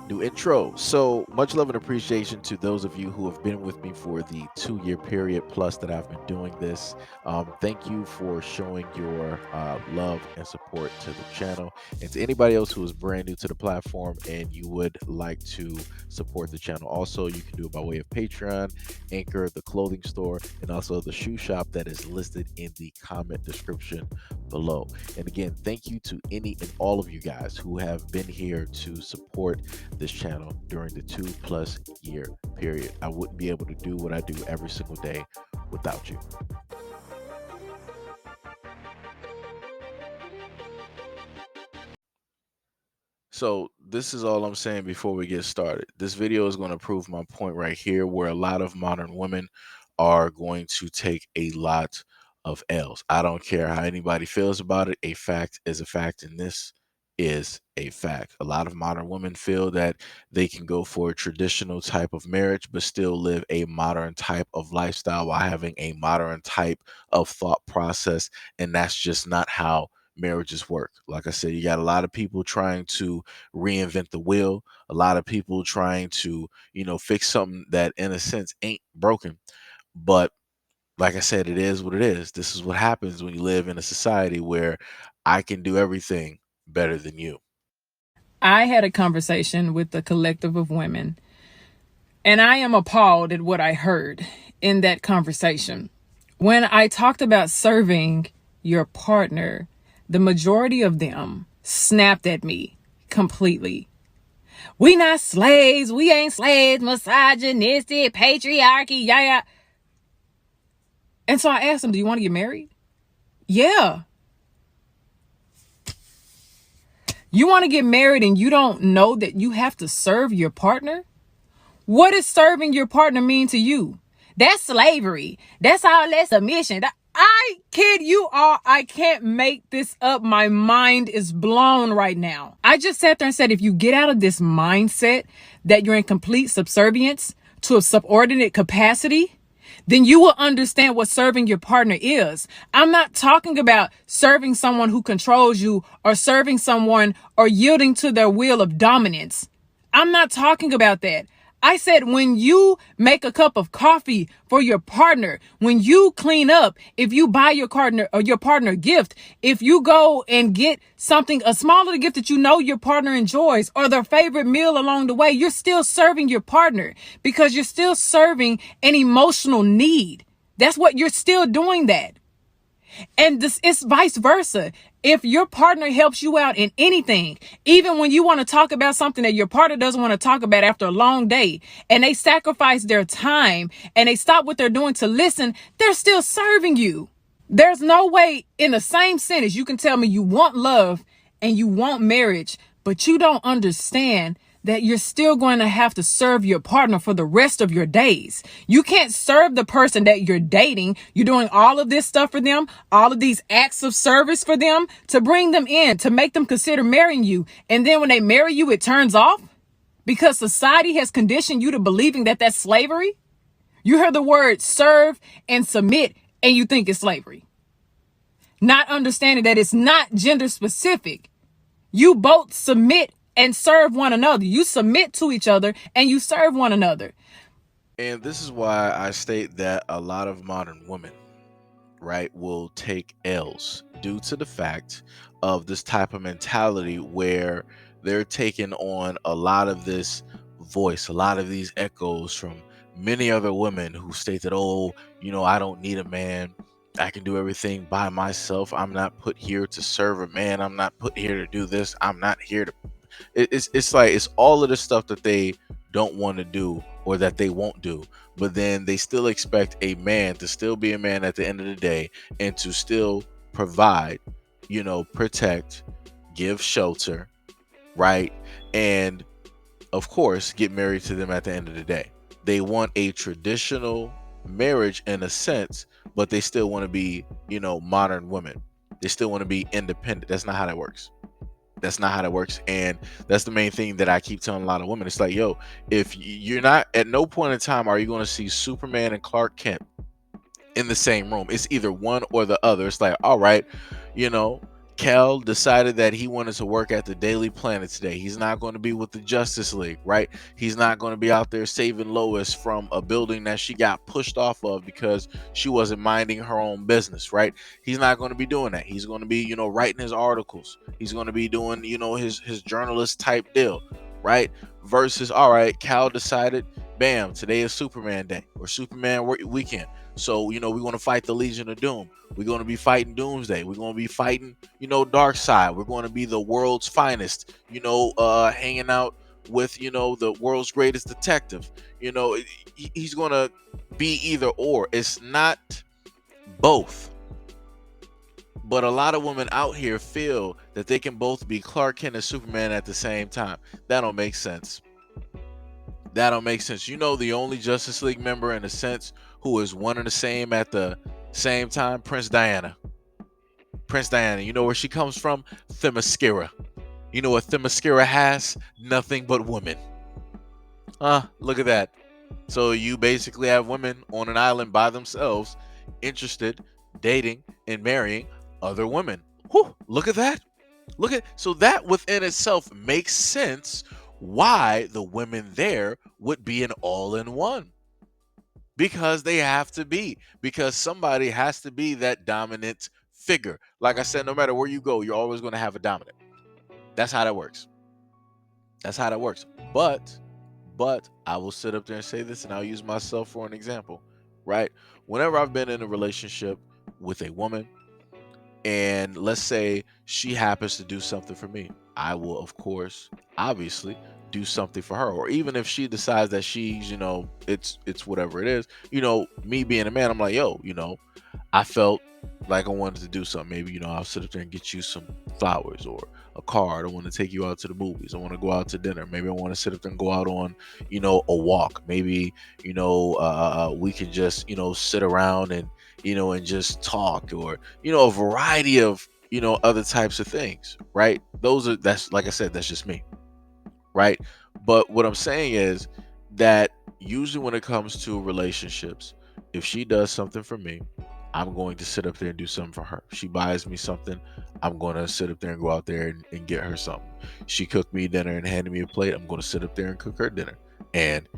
New intro. So much love and appreciation to those of you who have been with me for the 2 year period plus that I've been doing this. Thank you for showing your love and support to the channel. And to anybody else who is brand new to the platform and you would like to support the channel, also you can do it by way of Patreon, Anchor, the clothing store, and also the shoe shop that is listed in the comment description below. And again, thank you to any and all of you guys who have been here to support this channel during the 2+ year period. I wouldn't be able to do what I do every single day without you. So this is all I'm saying before we get started. This video is going to prove my point right here, where a lot of modern women are going to take a lot of L's. I don't care how anybody feels about it. A fact is a fact, and this is a fact. A lot of modern women feel that they can go for a traditional type of marriage, but still live a modern type of lifestyle while having a modern type of thought process. And that's just not how marriages work. Like I said, you got a lot of people trying to reinvent the wheel, a lot of people trying to, fix something that in a sense ain't broken. But like I said, it is what it is. This is what happens when you live in a society where I can do everything better than you. I had a conversation with the collective of women, and I am appalled at what I heard in that conversation. When I talked about serving your partner, the majority of them snapped at me completely. We not slaves. We ain't slaves. Misogynistic, patriarchy, yeah. And so I asked them, do you want to get married? Yeah. You want to get married and you don't know that you have to serve your partner? What does serving your partner mean to you? That's slavery. That's all that submission. I kid you all, I can't make this up. My mind is blown right now. I just sat there and said, if you get out of this mindset that you're in complete subservience to a subordinate capacity, then you will understand what serving your partner is. I'm not talking about serving someone who controls you or serving someone or yielding to their will of dominance. I'm not talking about that. I said, when you make a cup of coffee for your partner, when you clean up, if you buy your partner a gift, if you go and get something, a small little gift that you know your partner enjoys or their favorite meal along the way, you're still serving your partner because you're still serving an emotional need. That's what you're still doing that. And this is vice versa. If your partner helps you out in anything, even when you want to talk about something that your partner doesn't want to talk about after a long day, and they sacrifice their time and they stop what they're doing to listen, they're still serving you. There's no way in the same sentence you can tell me you want love and you want marriage, but you don't understand that you're still going to have to serve your partner for the rest of your days. You can't serve the person that you're dating. You're doing all of this stuff for them, all of these acts of service for them to bring them in, to make them consider marrying you. And then when they marry you, it turns off because society has conditioned you to believing that that's slavery. You heard the word serve and submit and you think it's slavery. Not understanding that it's not gender specific. You both submit and serve one another. You submit to each other and you serve one another. And this is why I state that a lot of modern women, right, will take L's due to the fact of this type of mentality where they're taking on a lot of this voice, a lot of these echoes from many other women who state that, oh, I don't need a man. I can do everything by myself. I'm not put here to serve a man. I'm not put here to do this. I'm not here to it's like it's all of the stuff that they don't want to do or that they won't do, but then they still expect a man to still be a man at the end of the day and to still provide, protect, give shelter, right, and of course get married to them at the end of the day. They want a traditional marriage in a sense, but they still want to be, modern women. They still want to be independent. That's not how that works. That's not how that works. And that's the main thing that I keep telling a lot of women. It's like, yo, if you're not, at no point in time are you going to see Superman and Clark Kent in the same room. It's either one or the other. It's like, all right, Kel decided that he wanted to work at the Daily Planet today. He's not going to be with the Justice League, right? He's not going to be out there saving Lois from a building that she got pushed off of because she wasn't minding her own business, right? He's not going to be doing that. He's going to be, writing his articles. He's going to be doing, his journalist type deal, right? Versus, all right, Cal decided, bam, today is Superman Day or Superman weekend. So, we want to fight the Legion of Doom. We're going to be fighting Doomsday. We're going to be fighting, Dark Side. We're going to be the world's finest, hanging out with, the world's greatest detective. He's going to be either or. It's not both. But a lot of women out here feel that they can both be Clark Kent and Superman at the same time. That don't make sense. That don't make sense. The only Justice League member in a sense who is one and the same at the same time, Prince Diana. Prince Diana, you know where she comes from? Themyscira. You know what Themyscira has? Nothing but women. Look at that. So you basically have women on an island by themselves, interested, dating, and marrying other women. Whew, look at that. So that within itself makes sense why the women there would be an all-in-one. Because they have to be. Because somebody has to be that dominant figure. Like I said, no matter where you go, you're always going to have a dominant. That's how that works. But I will sit up there and say this, and I'll use myself for an example, right? Whenever I've been in a relationship with a woman, and let's say she happens to do something for me, I will, of course, obviously, do something for her. Or even if she decides that she's, it's whatever it is, me being a man, I'm like, yo, I felt like I wanted to do something. Maybe, I'll sit up there and get you some flowers or a card. I want to take you out to the movies. I want to go out to dinner. Maybe I want to sit up there and go out on, a walk. Maybe, we can just, sit around and, and just talk, or, a variety of, other types of things, right? That's, like I said, that's just me, right? But what I'm saying is that usually when it comes to relationships, if she does something for me, I'm going to sit up there and do something for her. She buys me something, I'm going to sit up there and go out there and get her something. She cooked me dinner and handed me a plate, I'm going to sit up there and cook her dinner and,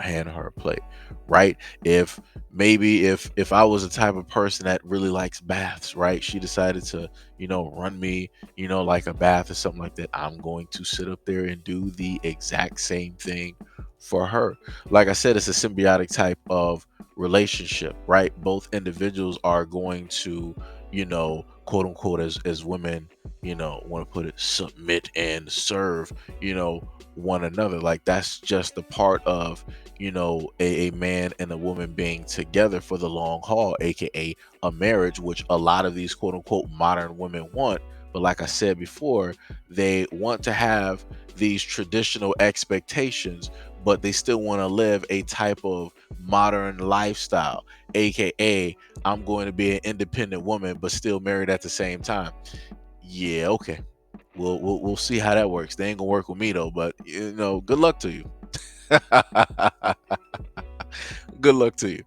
hand her a plate, right? If maybe if I was the type of person that really likes baths, right? She decided to, run me, like a bath or something like that, I'm going to sit up there and do the exact same thing for her. Like I said, it's a symbiotic type of relationship, right? Both individuals are going to, quote unquote, as women, want to put it, submit and serve, one another. Like that's just a part of, a man and a woman being together for the long haul, aka a marriage, which a lot of these quote unquote modern women want. But like I said before, they want to have these traditional expectations, but they still want to live a type of modern lifestyle, aka I'm going to be an independent woman but still married at the same time. Yeah, okay. We'll see how that works. They ain't gonna work with me though, but good luck to you. Good luck to you.